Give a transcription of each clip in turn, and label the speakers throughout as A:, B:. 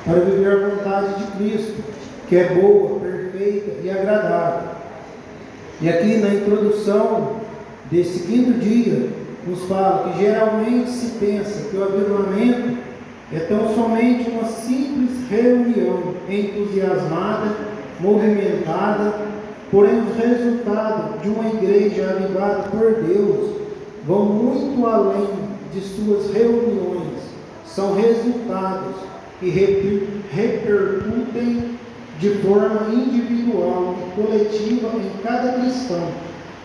A: para viver a vontade de Cristo, que é boa, perfeita e agradável. E aqui na introdução desse quinto dia, nos fala que geralmente se pensa que o avivamento é tão somente uma simples reunião entusiasmada, movimentada, porém os resultados de uma igreja avivada por Deus vão muito além de suas reuniões. São resultados que repercutem de forma individual e coletiva em cada cristão,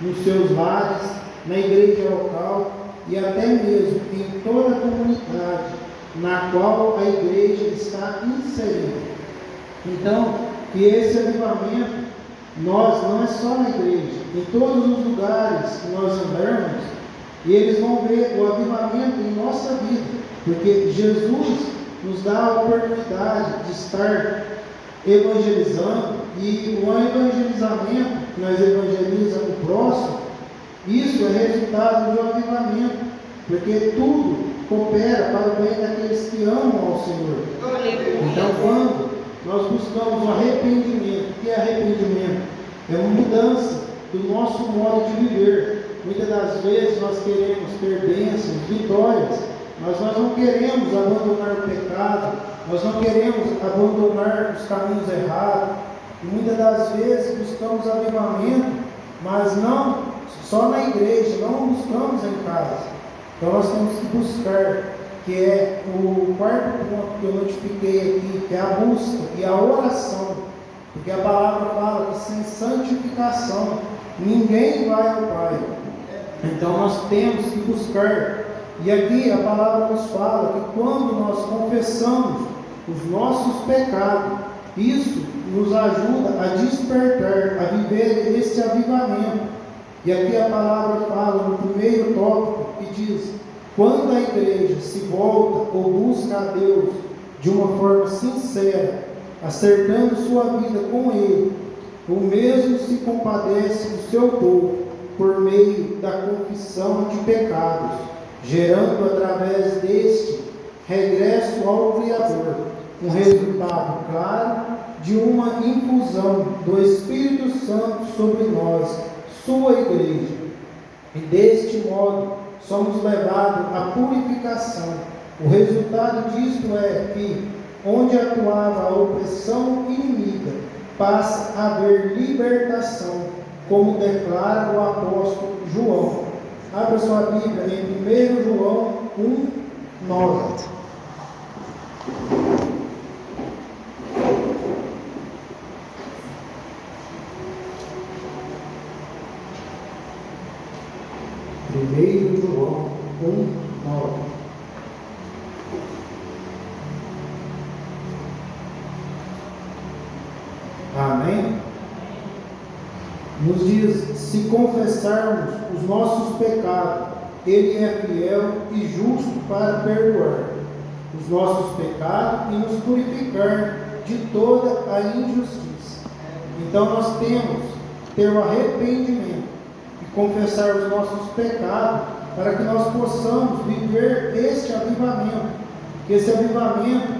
A: nos seus lares, na igreja local e até mesmo em toda a comunidade na qual a igreja está inserida. Então, que esse avivamento, não é só na igreja, em todos os lugares que nós andarmos, e eles vão ver o avivamento em nossa vida, porque Jesus nos dá a oportunidade de estar evangelizando, e o evangelizamento que nós evangelizamos o próximo, isso é resultado do avivamento, porque tudo coopera para o bem daqueles que amam ao Senhor. Então, quando nós buscamos o arrependimento, o que é arrependimento? É uma mudança do nosso modo de viver. Muitas das vezes nós queremos ter bênçãos, vitórias, mas nós não queremos abandonar o pecado, nós não queremos abandonar os caminhos errados. E muitas das vezes buscamos avivamento, mas não só na igreja, não buscamos em casa. Então nós temos que buscar, que é o quarto ponto que eu notifiquei aqui, que é a busca e a oração. Porque a palavra fala que sem santificação ninguém vai ao Pai. Então nós temos que buscar. E aqui a palavra nos fala que quando nós confessamos os nossos pecados, isso nos ajuda a despertar, a viver esse avivamento. E aqui a palavra fala no primeiro tópico que diz: quando a igreja se volta ou busca a Deus de uma forma sincera, acertando sua vida com Ele, o mesmo se compadece do seu povo por meio da confissão de pecados, gerando através deste regresso ao Criador, um resultado claro de uma infusão do Espírito Santo sobre nós, sua igreja. E deste modo somos levados à purificação. O resultado disto é que, onde atuava a opressão inimiga, passa a haver libertação, como declara o apóstolo João. Abra sua Bíblia em 1 João 1:9. Primeiro João 1:9. Amém? Nos diz: se confessarmos os nossos pecados, Ele é fiel e justo para perdoar os nossos pecados e nos purificar de toda a injustiça. Então nós temos que ter o arrependimento e confessar os nossos pecados, para que nós possamos viver este avivamento, que esse avivamento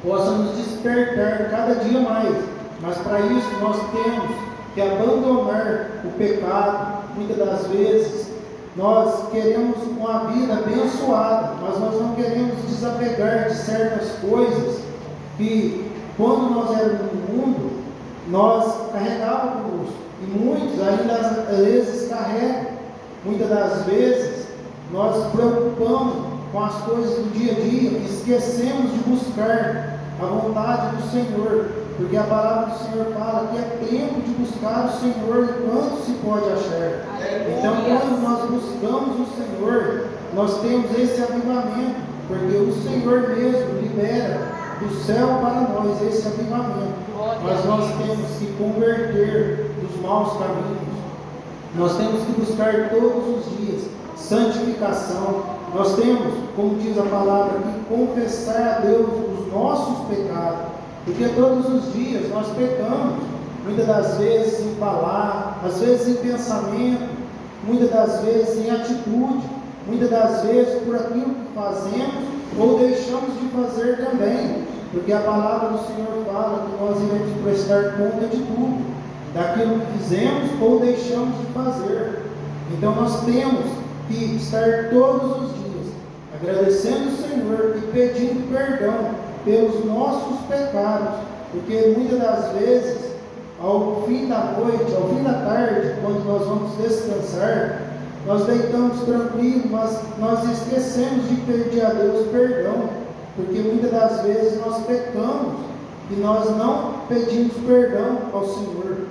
A: possa nos despertar cada dia mais. Mas para isso nós temos que abandonar o pecado. Muitas das vezes nós queremos uma vida abençoada, mas nós não queremos desapegar de certas coisas que, quando nós éramos no mundo, nós carregávamos conosco. E muitos ainda às vezes carregam. Muitas das vezes nós preocupamos com as coisas do dia a dia e esquecemos de buscar a vontade do Senhor, porque a palavra do Senhor fala que é tempo de buscar o Senhor enquanto se pode achar. Então, quando nós buscamos o Senhor, nós temos esse avivamento, porque o Senhor mesmo libera do céu para nós esse avivamento. Mas nós temos que converter dos maus caminhos. Nós temos que buscar todos os dias santificação. Nós temos, como diz a palavra aqui, confessar a Deus os nossos pecados. Porque todos os dias nós pecamos, muitas das vezes em falar, às vezes em pensamento, muitas das vezes em atitude, muitas das vezes por aquilo que fazemos ou deixamos de fazer também. porque a palavra do Senhor fala que nós iremos prestar conta de tudo, daquilo que fizemos ou deixamos de fazer. Então nós temos que estar todos os dias agradecendo o Senhor e pedindo perdão pelos nossos pecados, porque muitas das vezes, ao fim da noite, ao fim da tarde, quando nós vamos descansar, nós deitamos tranquilo, mas nós esquecemos de pedir a Deus perdão, porque muitas das vezes nós pecamos e nós não pedimos perdão ao Senhor.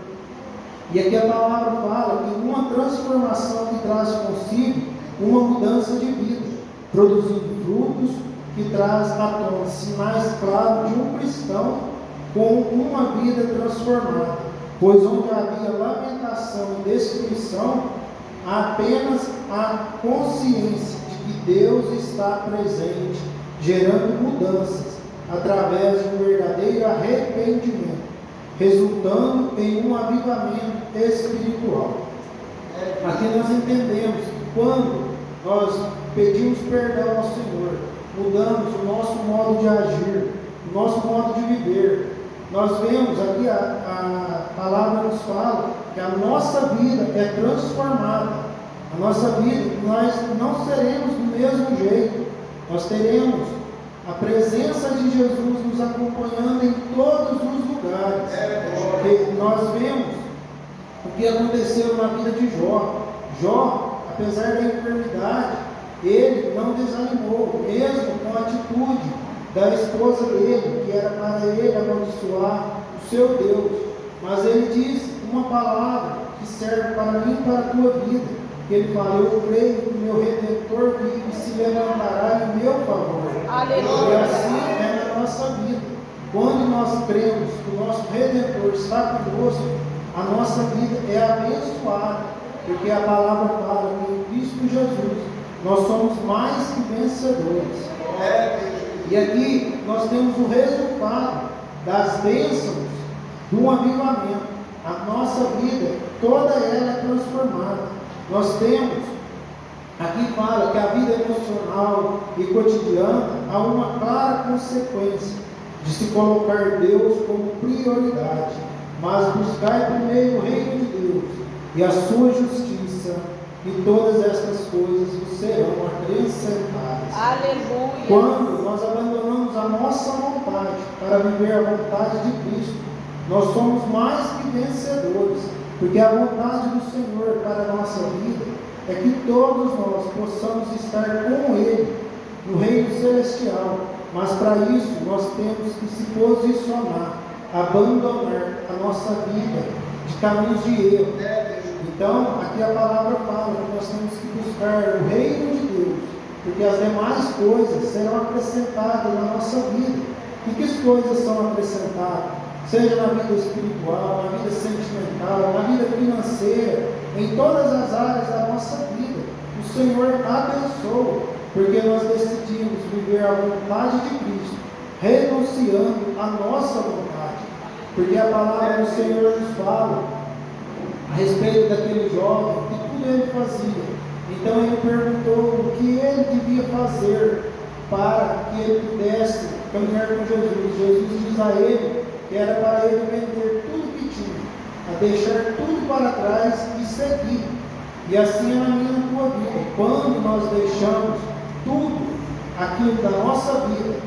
A: E aqui a palavra fala que uma transformação que traz consigo uma mudança de vida, produzindo frutos que traz à tona sinais claros de um cristão com uma vida transformada, pois onde havia lamentação e destruição, há apenas a consciência de que Deus está presente, gerando mudanças através de um verdadeiro arrependimento, resultando em um avivamento espiritual. Aqui nós entendemos que quando nós pedimos perdão ao Senhor, mudamos o nosso modo de agir, o nosso modo de viver, nós vemos aqui a palavra nos fala que a nossa vida é transformada. A nossa vida, nós não seremos do mesmo jeito, nós teremos a presença de Jesus nos acompanhando em todos os lugares. Porque nós vemos o que aconteceu na vida de Jó. Jó, apesar da enfermidade, ele não desanimou, mesmo com a atitude da esposa dele, que era para ele amaldiçoar o seu Deus. Mas ele disse uma palavra que serve para mim e para a tua vida. Ele fala: eu creio que o meu Redentor vive e se levantará em meu favor. Aleluia. E assim é na nossa vida. Quando nós cremos que o nosso Redentor está conosco, a nossa vida é abençoada, porque a palavra fala que em Cristo Jesus nós somos mais que vencedores. E aqui nós temos o resultado das bênçãos do avivamento. A nossa vida, toda ela é transformada. Nós temos, aqui fala que a vida emocional e cotidiana há uma clara consequência de se colocar Deus como prioridade, mas buscar primeiro o reino de Deus e a sua justiça, e todas estas coisas vos serão acrescentadas. Aleluia! Quando nós abandonamos a nossa vontade para viver a vontade de Cristo, nós somos mais que vencedores, porque a vontade do Senhor para a nossa vida é que todos nós possamos estar com Ele no reino celestial, mas para isso nós temos que se posicionar, abandonar a nossa vida de caminhos de erro. Então, aqui a palavra fala que nós temos que buscar o reino de Deus, porque as demais coisas serão acrescentadas na nossa vida. E que coisas são acrescentadas? Seja na vida espiritual, na vida sentimental, na vida financeira, em todas as áreas da nossa vida. O Senhor abençoa, porque nós decidimos viver a vontade de Cristo, renunciando à nossa vontade. Porque a palavra do Senhor nos fala a respeito daquele jovem, que tudo ele fazia. Então ele perguntou o que ele devia fazer para que ele pudesse caminhar com Jesus. Jesus diz a ele que era para ele vender tudo que tinha, a deixar tudo para trás e seguir. E assim é na minha e na tua vida. Quando nós deixamos tudo aquilo da nossa vida,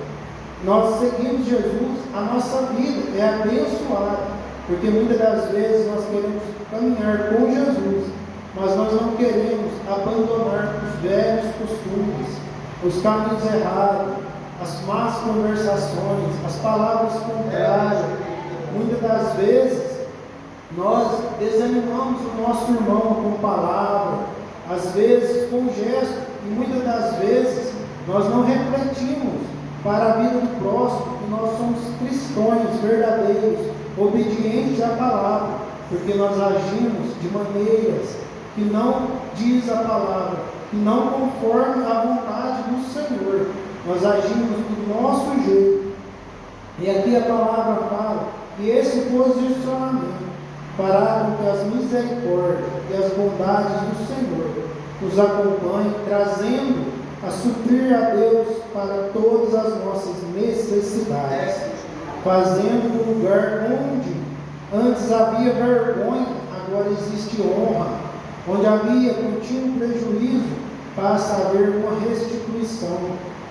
A: nós seguimos Jesus, a nossa vida é abençoada. Porque muitas das vezes nós queremos caminhar com Jesus, mas nós não queremos abandonar os velhos costumes, os caminhos errados, as más conversações, as palavras contrárias. Muitas das vezes nós desanimamos o nosso irmão com palavra, às vezes com gesto, e muitas das vezes nós não refletimos para a vida do próximo que nós somos cristãos verdadeiros, obedientes à palavra, porque nós agimos de maneiras que não diz a palavra, que não conforme a vontade do Senhor. Nós agimos do nosso jeito. E aqui a palavra fala que esse posicionamento fará com que as misericórdias e as bondades do Senhor nos acompanhem, trazendo a suprir a Deus para todas as nossas necessidades, fazendo no lugar onde antes havia vergonha, agora existe honra, onde havia contínuo prejuízo, passa a haver uma restituição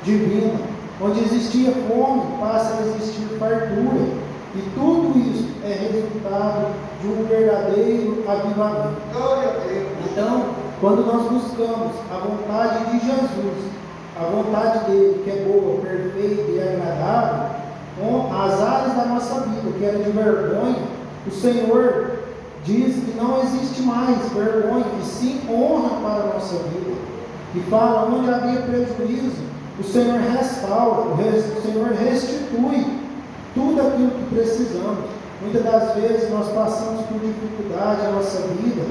A: divina, onde existia fome, passa a existir fartura, e tudo isso é resultado de um verdadeiro avivamento. Então, quando nós buscamos a vontade de Jesus, a vontade dele, que é boa, perfeita e agradável, com as áreas da nossa vida, que era de vergonha, o Senhor diz que não existe mais vergonha, e sim honra para a nossa vida. E fala, onde havia prejuízo, o Senhor restaura, o Senhor restitui tudo aquilo que precisamos. Muitas das vezes nós passamos por dificuldade na nossa vida,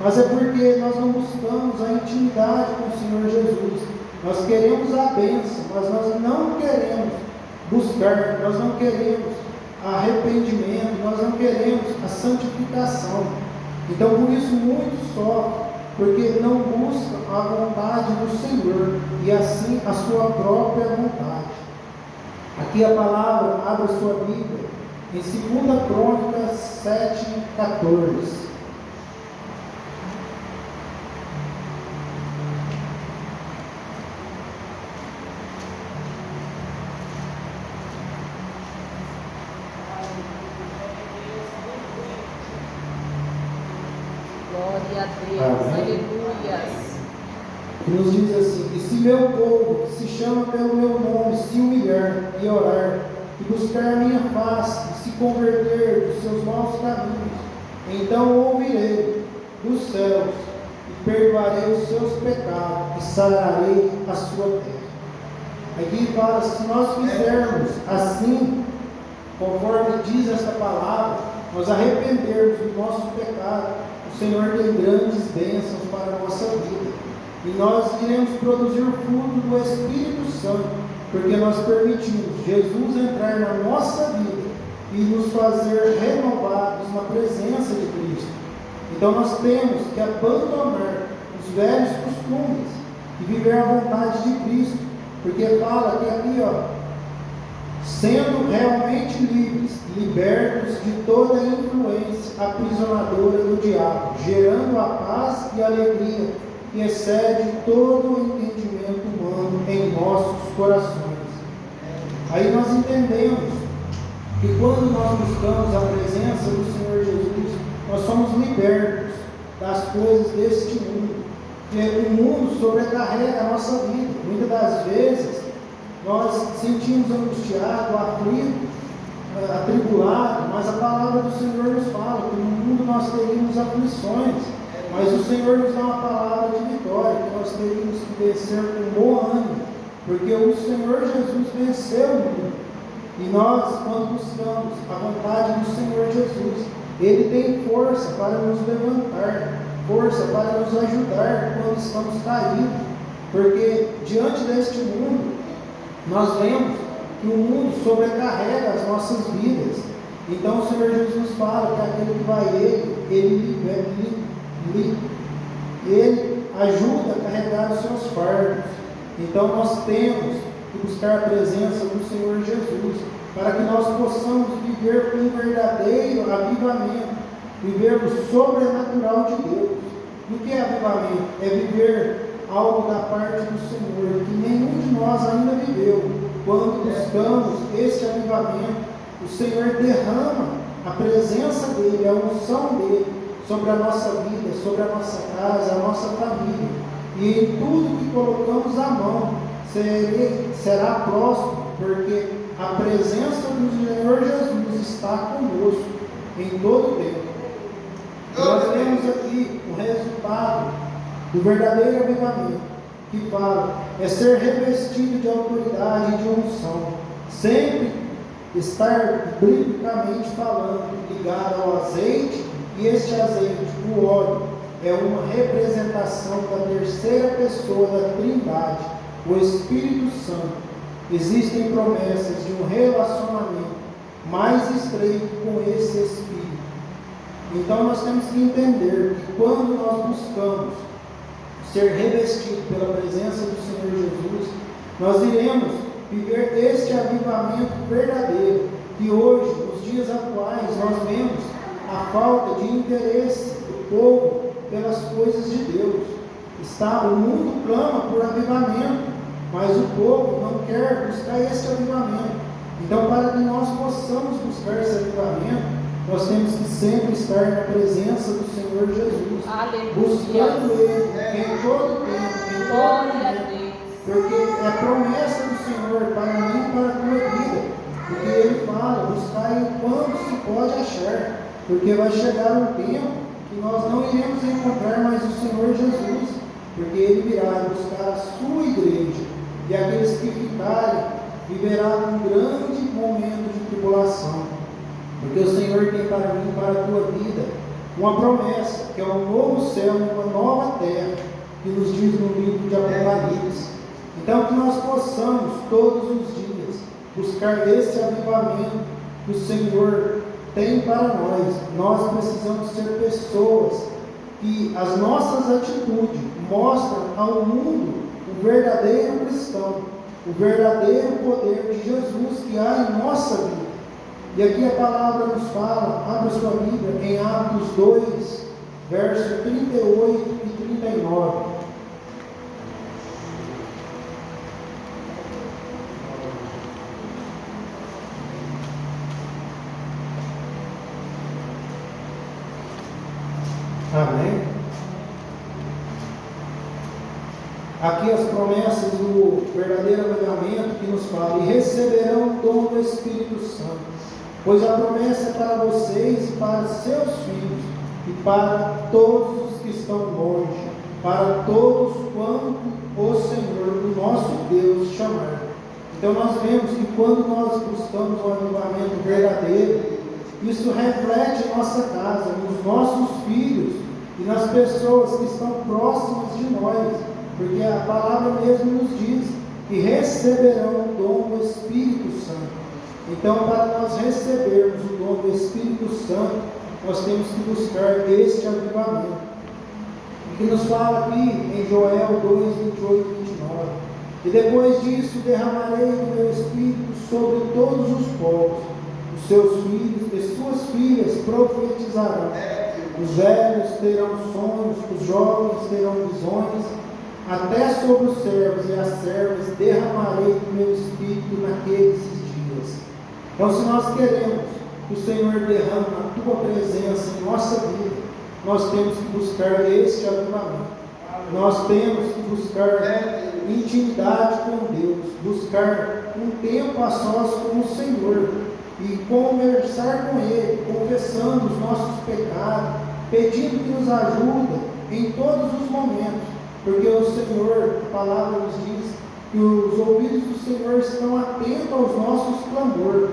A: mas é porque nós não buscamos a intimidade com o Senhor Jesus. Nós queremos a bênção, mas nós não queremos buscar, nós não queremos arrependimento, nós não queremos a santificação. Então por isso muitos sofrem, porque não buscam a vontade do Senhor e assim a sua própria vontade. Aqui a palavra, abre a sua Bíblia, em 2 Crônicas 7:14.
B: Glória a Deus, aleluias.
A: Que nos diz assim: e se meu povo, que se chama pelo meu nome, se humilhar e orar, e buscar a minha face, e se converter dos seus maus caminhos, então ouvirei dos céus, e perdoarei os seus pecados, e sararei a sua terra. Aqui fala, se nós fizermos assim, conforme diz esta palavra, nós arrependermos do nosso pecado, o Senhor tem grandes bênçãos para a nossa vida. E nós iremos produzir o fruto do Espírito Santo, porque nós permitimos Jesus entrar na nossa vida e nos fazer renovados na presença de Cristo. Então nós temos que abandonar os velhos costumes e viver a vontade de Cristo, porque fala que aqui, sendo realmente livres, libertos de toda influência aprisionadora do diabo, gerando a paz e alegria que excede todo o entendimento humano em nossos corações. Aí nós entendemos que quando nós buscamos a presença do Senhor Jesus, nós somos libertos das coisas deste mundo, que o mundo sobrecarrega a nossa vida. Muitas das vezes nós sentimos angustiado, aflito, atribulado, mas a palavra do Senhor nos fala que no mundo nós teríamos aflições, mas o Senhor nos dá uma palavra de vitória, que nós teríamos que vencer com bom ânimo, porque o Senhor Jesus venceu o mundo. E nós, quando buscamos a vontade do Senhor Jesus, Ele tem força para nos levantar, força para nos ajudar quando estamos caídos, porque diante deste mundo, nós vemos que o mundo sobrecarrega as nossas vidas. Então o Senhor Jesus fala que aquele que vai Ele ajuda a carregar os seus fardos. Então nós temos que buscar a presença do Senhor Jesus, para que nós possamos viver um verdadeiro avivamento, viver o sobrenatural de Deus. O que é avivamento? É viver algo da parte do Senhor, que nenhum de nós ainda viveu. Quando buscamos este avivamento, o Senhor derrama a presença dEle, a unção dEle, sobre a nossa vida, sobre a nossa casa, a nossa família. E em tudo que colocamos a mão, será próximo, porque a presença do Senhor Jesus está conosco em todo o tempo. Nós temos aqui o resultado do verdadeiro avivamento, que fala, é ser revestido de autoridade e de unção, sempre estar biblicamente falando, ligado ao azeite, e este azeite, o óleo, é uma representação da terceira pessoa da Trindade, o Espírito Santo. Existem promessas de um relacionamento mais estreito com esse Espírito. Então nós temos que entender que quando nós buscamos ser revestido pela presença do Senhor Jesus, nós iremos viver este avivamento verdadeiro, que hoje, nos dias atuais, nós vemos a falta de interesse do povo pelas coisas de Deus. O mundo clama por avivamento, mas o povo não quer buscar esse avivamento. Então, para que nós possamos buscar esse avivamento, nós temos que sempre estar na presença do Senhor Jesus, buscando Ele em todo tempo, em todo momento, porque é promessa do Senhor para mim e para a tua vida, porque Ele fala, buscar enquanto se pode achar, porque vai chegar um tempo que nós não iremos encontrar mais o Senhor Jesus, porque Ele virá buscar a sua igreja, e aqueles que ficarem viverá um grande momento de tribulação. Porque o Senhor tem para mim, para a tua vida, uma promessa, que é um novo céu e uma nova terra, que nos diz no livro de Apocalipse. Então, que nós possamos, todos os dias, buscar esse avivamento que o Senhor tem para nós. Nós precisamos ser pessoas que as nossas atitudes mostram ao mundo o verdadeiro cristão, o verdadeiro poder de Jesus que há em nossa vida. E aqui a palavra nos fala, abra sua Bíblia, em Atos 2, versos 38 e 39. Amém? Aqui as promessas do verdadeiro avivamento que nos fala, e receberão o dom do Espírito Santo. Pois a promessa é para vocês e para seus filhos, e para todos os que estão longe, para todos quanto o Senhor, o nosso Deus, chamar. Então nós vemos que quando nós buscamos um avivamento verdadeiro, isso reflete em nossa casa, nos nossos filhos e nas pessoas que estão próximas de nós, porque a palavra mesmo nos diz que receberão o dom do Espírito Santo. Então, para nós recebermos o dom do Espírito Santo, nós temos que buscar este avivamento. O que nos fala aqui em Joel 2, 28 e 29. E depois disso derramarei o meu Espírito sobre todos os povos. Os seus filhos e suas filhas profetizarão. Os velhos terão sonhos, os jovens terão visões. Até sobre os servos e as servas derramarei o meu Espírito naqueles dias. Então, se nós queremos que o Senhor derrame a tua presença em nossa vida, nós temos que buscar este avivamento. Nós temos que buscar intimidade com Deus, buscar um tempo a sós com o Senhor e conversar com Ele, confessando os nossos pecados, pedindo que nos ajude em todos os momentos, porque o Senhor, a palavra nos diz que os ouvidos do Senhor estão atentos aos nossos clamores.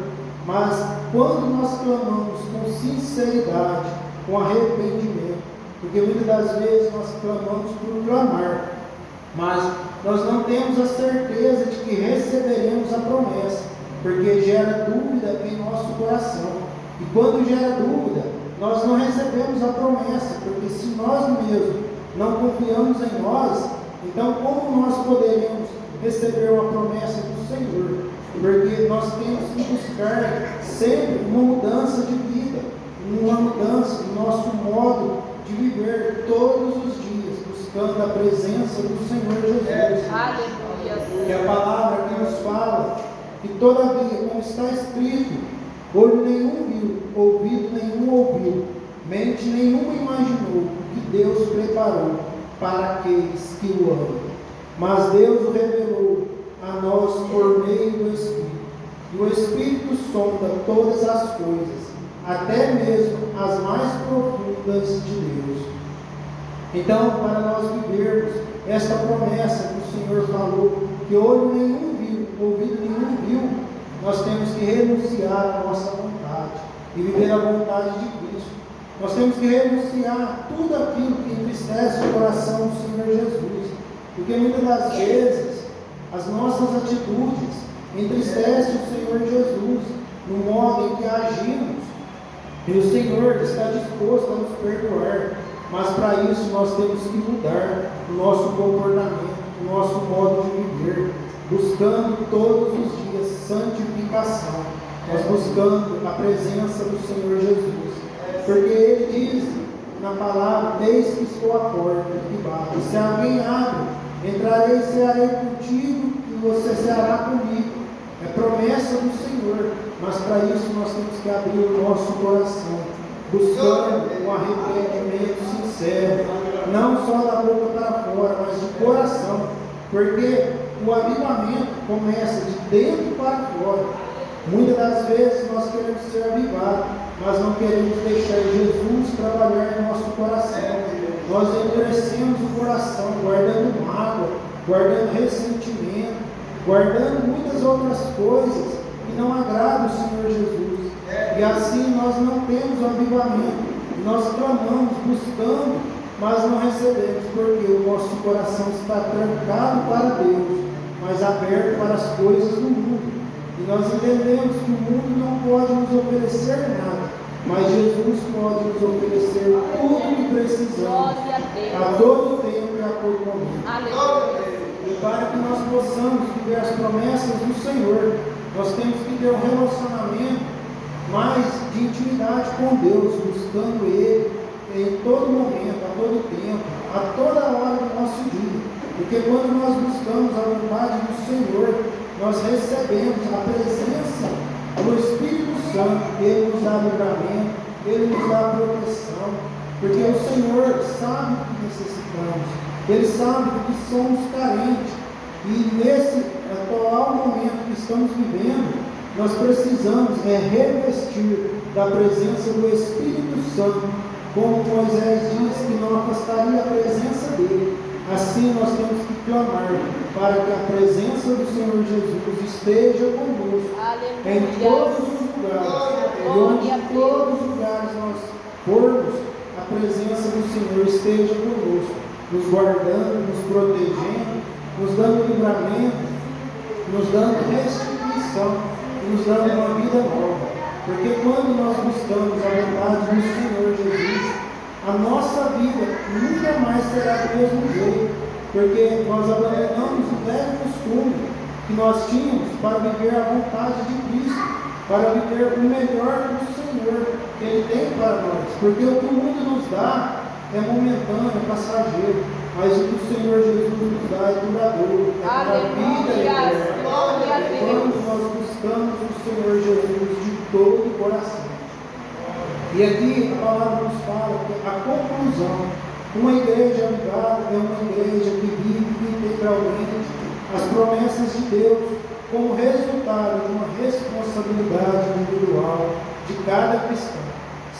A: Mas quando nós clamamos com sinceridade, com arrependimento, porque muitas das vezes nós clamamos por clamar, mas nós não temos a certeza de que receberemos a promessa, porque gera dúvida em nosso coração. E quando gera dúvida, nós não recebemos a promessa, porque se nós mesmos não confiamos em nós, então como nós poderemos receber uma promessa do Senhor? Porque nós temos que buscar sempre uma mudança de vida, uma mudança no nosso modo de viver todos os dias, buscando a presença do Senhor Jesus.
B: Aleluia.
A: Que a palavra que nos fala que todavia, como está escrito, olho nenhum viu, ouvido nenhum ouviu, mente nenhuma imaginou o que Deus preparou para aqueles que o amam. Mas Deus o revelou a nós por meio do Espírito. E o Espírito sonda todas as coisas, até mesmo as mais profundas de Deus. Então, para nós vivermos esta promessa que o Senhor falou, que olho nenhum viu, ouvido nenhum viu, nós temos que renunciar à nossa vontade e viver a vontade de Cristo. Nós temos que renunciar a tudo aquilo que entristece o coração do Senhor Jesus, porque muitas das vezes as nossas atitudes entristecem o Senhor Jesus no modo em que agimos, e o Senhor está disposto a nos perdoar. Mas para isso nós temos que mudar o nosso comportamento, o nosso modo de viver, buscando todos os dias santificação, nós buscando a presença do Senhor Jesus, porque Ele diz na palavra: eis que estou à porta e bato, se alguém abre, entrarei e cearei contigo e você ceará comigo. É promessa do Senhor, mas para isso nós temos que abrir o nosso coração, buscando um arrependimento sincero, não só da boca para fora, mas de coração, porque o avivamento começa de dentro para fora. Muitas das vezes nós queremos ser avivados, mas não queremos deixar Jesus trabalhar em nosso coração. Nós endurecemos o coração, guardando mágoa, guardando ressentimento, guardando muitas outras coisas que não agradam o Senhor Jesus. E assim nós não temos o avivamento. Nós clamamos, buscando, mas não recebemos, porque o nosso coração está trancado para Deus, mas aberto para as coisas do mundo. E nós entendemos que o mundo não pode nos oferecer nada, mas Jesus pode nos oferecer tudo o que precisamos, a todo tempo e a todo momento.
B: Aleluia.
A: E para que nós possamos viver as promessas do Senhor, nós temos que ter um relacionamento mais de intimidade com Deus, buscando Ele em todo momento, a todo tempo, a toda hora do nosso dia. Porque quando nós buscamos a vontade do Senhor, nós recebemos a presença do Espírito Santo. Ele nos dá livramento, Ele nos dá proteção, porque o Senhor sabe o que necessitamos, Ele sabe do que somos carentes. E nesse atual momento que estamos vivendo, nós precisamos revestir da presença do Espírito Santo, como Moisés disse que não afastaria a presença dele. Assim nós temos que clamar para que a presença do Senhor Jesus esteja conosco. Aleluia. Em todos os lugares. E onde em todos os lugares nós formos, a presença do Senhor esteja conosco, nos guardando, nos protegendo, nos dando livramento, nos dando restituição e nos dando uma vida nova. Porque quando nós buscamos a vontade do Senhor Jesus, a nossa vida nunca mais será do mesmo jeito, porque nós abandonamos o velho costume que nós tínhamos para viver a vontade de Cristo, para viver o melhor do Senhor que Ele tem para nós. Porque o que o mundo nos dá é momentâneo, é passageiro, mas o que o Senhor Jesus nos dá é duradouro, é para a vida eterna. Quando nós buscamos o Senhor Jesus de todo o coração. E aqui a palavra nos fala que a conclusão, uma igreja avivada é uma igreja que vive integralmente as promessas de Deus como resultado de uma responsabilidade individual de cada cristão,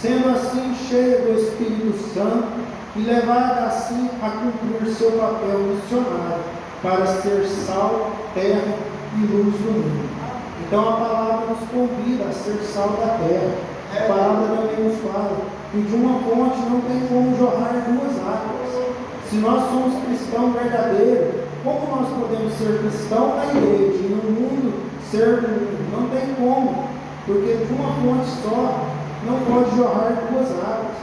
A: sendo assim cheia do Espírito Santo e levada assim a cumprir seu papel missionário para ser sal, terra e luz do mundo. Então a palavra nos convida a ser sal da terra. A palavra também nos fala que de uma fonte não tem como jorrar duas águas. Se nós somos cristãos verdadeiros, como nós podemos ser cristãos na igreja e no mundo ser do mundo? Não tem como, porque de uma fonte só não pode jorrar duas águas.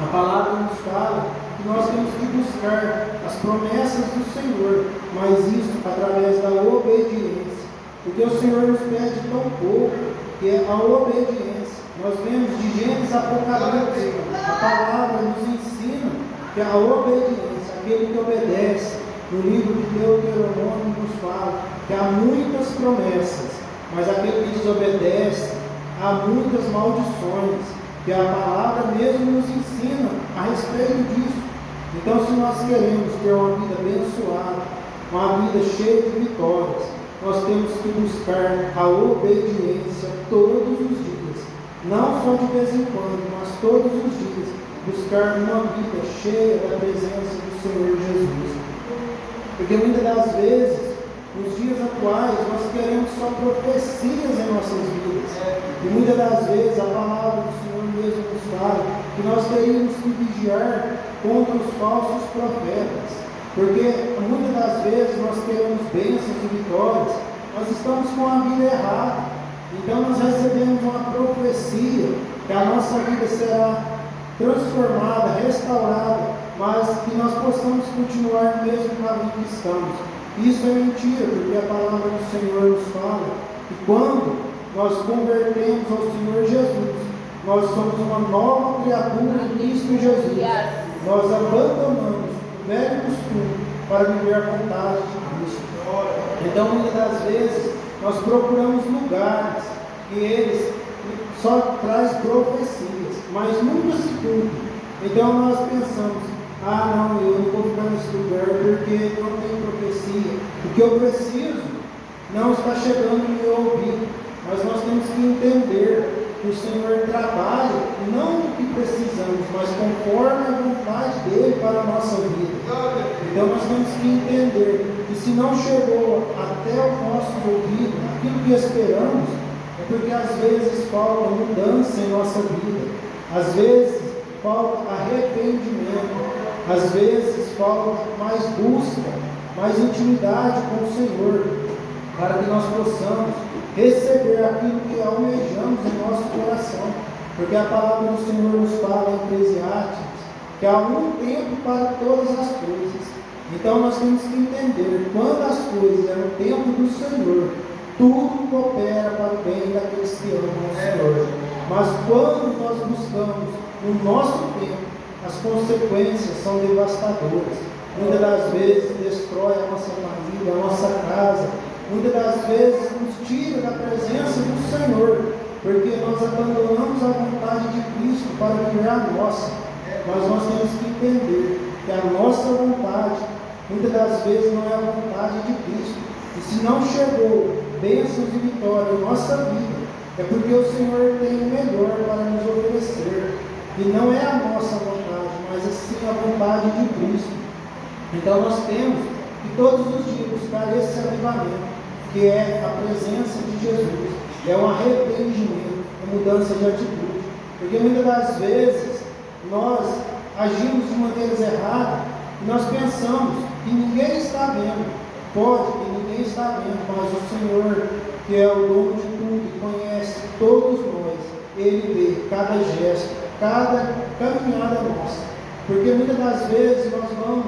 A: A palavra nos fala que nós temos que buscar as promessas do Senhor, mas isso através da obediência, porque o Senhor nos pede tão pouco, que é a obediência. Nós vemos de Gênesis a Apocalipse, a palavra nos ensina que a obediência, aquele que obedece, no livro de Deuteronômio nos fala que há muitas promessas, mas aquele que desobedece, há muitas maldições, que a palavra mesmo nos ensina a respeito disso. Então, se nós queremos ter uma vida abençoada, uma vida cheia de vitórias, nós temos que buscar a obediência todos os dias. Não só de vez em quando, mas todos os dias, buscar uma vida cheia da presença do Senhor Jesus. Porque muitas das vezes, nos dias atuais, nós queremos só profecias em nossas vidas. E muitas das vezes a palavra do Senhor mesmo nos fala que nós teríamos que vigiar contra os falsos profetas. Porque muitas das vezes nós queremos bênçãos e vitórias, nós estamos com a vida errada. Então nós recebemos uma profecia que a nossa vida será transformada, restaurada, mas que nós possamos continuar no mesmo caminho que estamos. Isso é mentira, porque a palavra do Senhor nos fala que quando nós convertemos ao Senhor Jesus, nós somos uma nova criatura em Cristo Jesus. Nós abandonamos o velho costume para viver a vontade de Cristo. Então, muitas das vezes, nós procuramos lugares que eles só trazem profecias, mas nunca se cumprem. Então, nós pensamos, não, eu não vou ficar nesse lugar porque não tem profecia. O que eu preciso não está chegando no meu ouvido. Mas nós temos que entender que o Senhor trabalha não o que precisamos, mas conforme a vontade dEle para a nossa vida. Então nós temos que entender que se não chegou até o nosso ouvido aquilo que esperamos, é porque às vezes falta mudança em nossa vida, às vezes falta arrependimento, às vezes falta mais busca, mais intimidade com o Senhor, para que nós possamos receber aquilo que almejamos em nosso coração, porque a palavra do Senhor nos fala em Eclesiastes que há um tempo para todas as coisas. Então nós temos que entender, quando as coisas é no tempo do Senhor, tudo coopera para o bem daqueles que amam o Senhor. Mas quando nós buscamos no nosso tempo, as consequências são devastadoras. Muitas das vezes destrói a nossa família, a nossa casa. Muitas das vezes nos tira da presença do Senhor, porque nós abandonamos a vontade de Cristo para viver a nossa. Mas nós temos que entender que a nossa vontade, muitas das vezes, não é a vontade de Cristo. E se não chegou bênçãos e vitória em nossa vida, é porque o Senhor tem o melhor para nos oferecer. E não é a nossa vontade, mas sim a vontade de Cristo. Então nós temos que todos os dias buscar esse avivamento, que é a presença de Jesus, é um arrependimento, uma mudança de atitude. Porque muitas das vezes nós agimos de maneiras erradas e nós pensamos que ninguém está vendo. Pode que ninguém está vendo, mas o Senhor, que é o dono de tudo e conhece todos nós, Ele vê cada gesto, cada caminhada nossa. Porque muitas das vezes nós vamos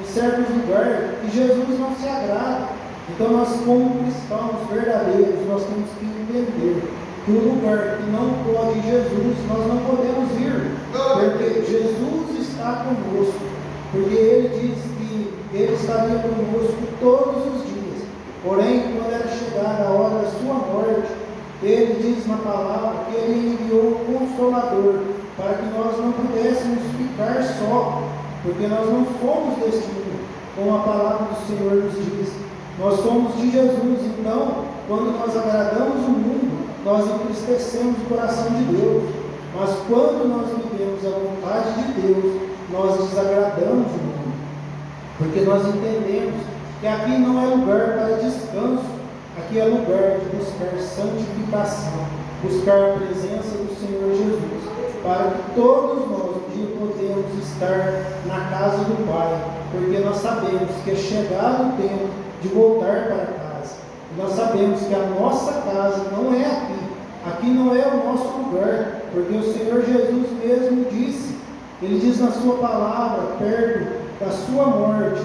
A: em certos lugares e Jesus não se agrada. Então nós, como cristãos verdadeiros, nós temos que entender que um lugar que não pode Jesus, nós não podemos ir, porque Jesus está conosco, porque Ele diz que Ele estaria conosco todos os dias. Porém, quando era chegada a hora da sua morte, Ele diz na palavra que Ele enviou o Consolador, para que nós não pudéssemos ficar só, porque nós não somos deste mundo, como a palavra do Senhor nos diz. Nós somos de Jesus, então, quando nós agradamos o mundo, nós entristecemos o coração de Deus. Mas quando nós vivemos a vontade de Deus, nós desagradamos o mundo. Porque nós entendemos que aqui não é lugar para descanso, aqui é lugar de buscar santificação, buscar a presença do Senhor Jesus, para que todos nós um dia podemos estar na casa do Pai, porque nós sabemos que é chegado o tempo de voltar para casa. Nós sabemos que a nossa casa não é aqui. Aqui não é o nosso lugar, porque o Senhor Jesus mesmo disse, Ele diz na sua palavra, perto da sua morte,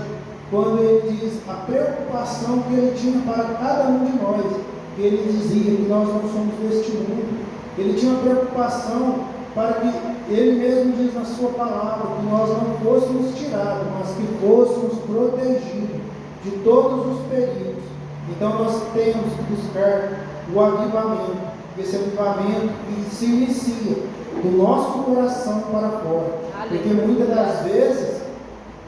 A: quando Ele diz a preocupação que Ele tinha para cada um de nós, que Ele dizia que nós não somos deste mundo. Ele tinha preocupação para que Ele mesmo diz na sua palavra, que nós não fôssemos tirados, mas que fôssemos protegidos de todos os perigos. Então nós temos que buscar o avivamento, esse avivamento que se inicia do nosso coração para fora. Porque muitas das vezes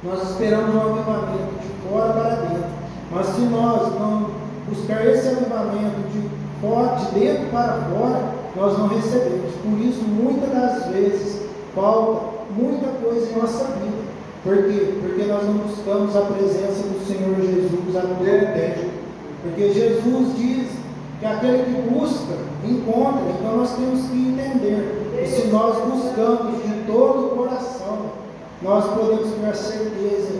A: nós esperamos um avivamento de fora para dentro, mas se nós não buscar esse avivamento de dentro para fora, nós não recebemos. Por isso, muitas das vezes falta muita coisa em nossa vida. Por quê? Porque nós não buscamos a presença do Senhor Jesus a todo tempo. Porque Jesus diz que aquele que busca, encontra. Então nós temos que entender que se nós buscamos de todo o coração, nós podemos ter a certeza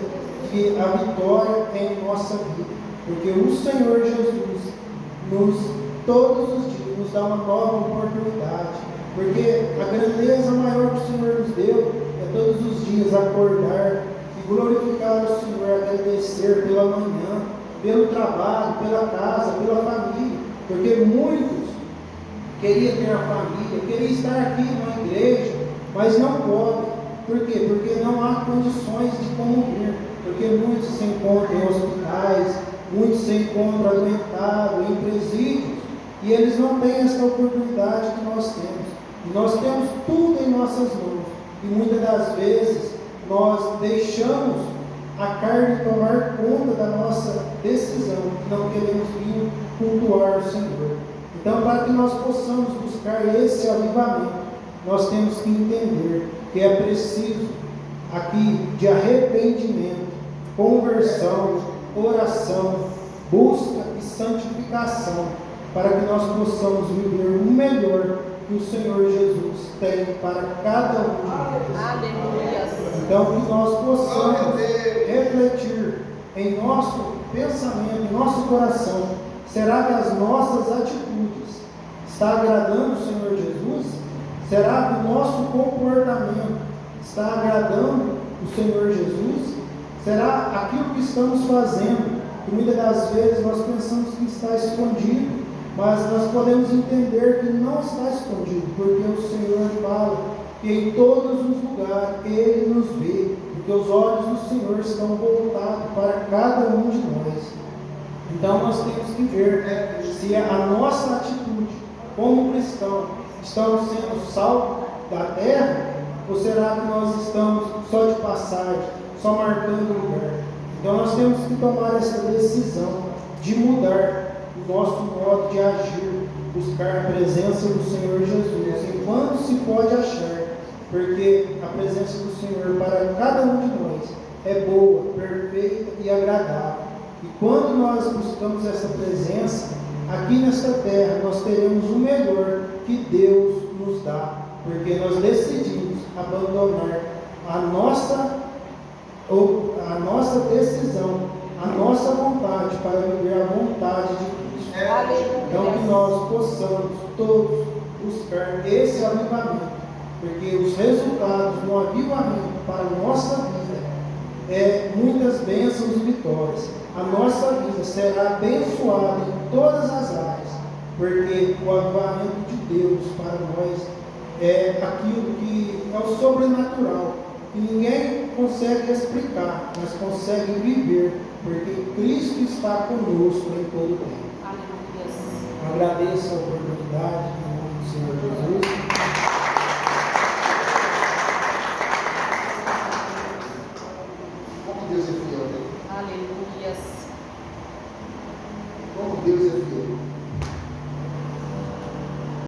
A: que a vitória é em nossa vida. Porque o Senhor Jesus, todos os dias, nos dá uma nova oportunidade. Porque a grandeza maior do Senhor Senhor nos deu é todos os dias acordar e glorificar o Senhor, agradecer pela manhã, pelo trabalho, pela casa, pela família, porque muitos queriam ter a família, queriam estar aqui na igreja, mas não podem. Por quê? Porque não há condições de como vir, porque muitos se encontram em hospitais, muitos se encontram adoentados, em presídios, e eles não têm essa oportunidade que nós temos. E nós temos tudo em nossas mãos, e muitas das vezes nós deixamos a carne tomar conta da nossa decisão, não queremos vir cultuar o Senhor. Então, para que nós possamos buscar esse avivamento, nós temos que entender que é preciso aqui de arrependimento, conversão, oração, busca e santificação, para que nós possamos viver o melhor que o Senhor Jesus tem para cada um de nós.
B: Aleluia.
A: Então, que nós possamos refletir em nosso pensamento, em nosso coração. Será que as nossas atitudes estão agradando o Senhor Jesus? Será que o nosso comportamento está agradando o Senhor Jesus? Será aquilo que estamos fazendo, que muitas das vezes nós pensamos que está escondido, mas nós podemos entender que não está escondido, porque o Senhor fala que em todos os lugares Ele nos vê, porque os olhos do Senhor estão voltados para cada um de nós. Então nós temos que ver se a nossa atitude como cristão estamos sendo sal da terra, ou será que nós estamos só de passagem, só marcando o lugar? Então nós temos que tomar essa decisão de mudar o nosso modo de agir, buscar a presença do Senhor Jesus, enquanto se pode achar, porque a presença do Senhor para cada um de nós é boa, perfeita e agradável. E quando nós buscamos essa presença, aqui nesta terra, nós teremos o melhor que Deus nos dá, porque nós decidimos abandonar a nossa decisão, a nossa vontade para viver a vontade de Cristo. Então que nós possamos todos buscar esse avivamento, porque os resultados do avivamento para a nossa vida é muitas bênçãos e vitórias. A nossa vida será abençoada em todas as áreas, porque o avivamento de Deus para nós é aquilo que é o sobrenatural, que ninguém consegue explicar, mas consegue viver, porque Cristo está conosco em todo o tempo. Agradeço a oportunidade.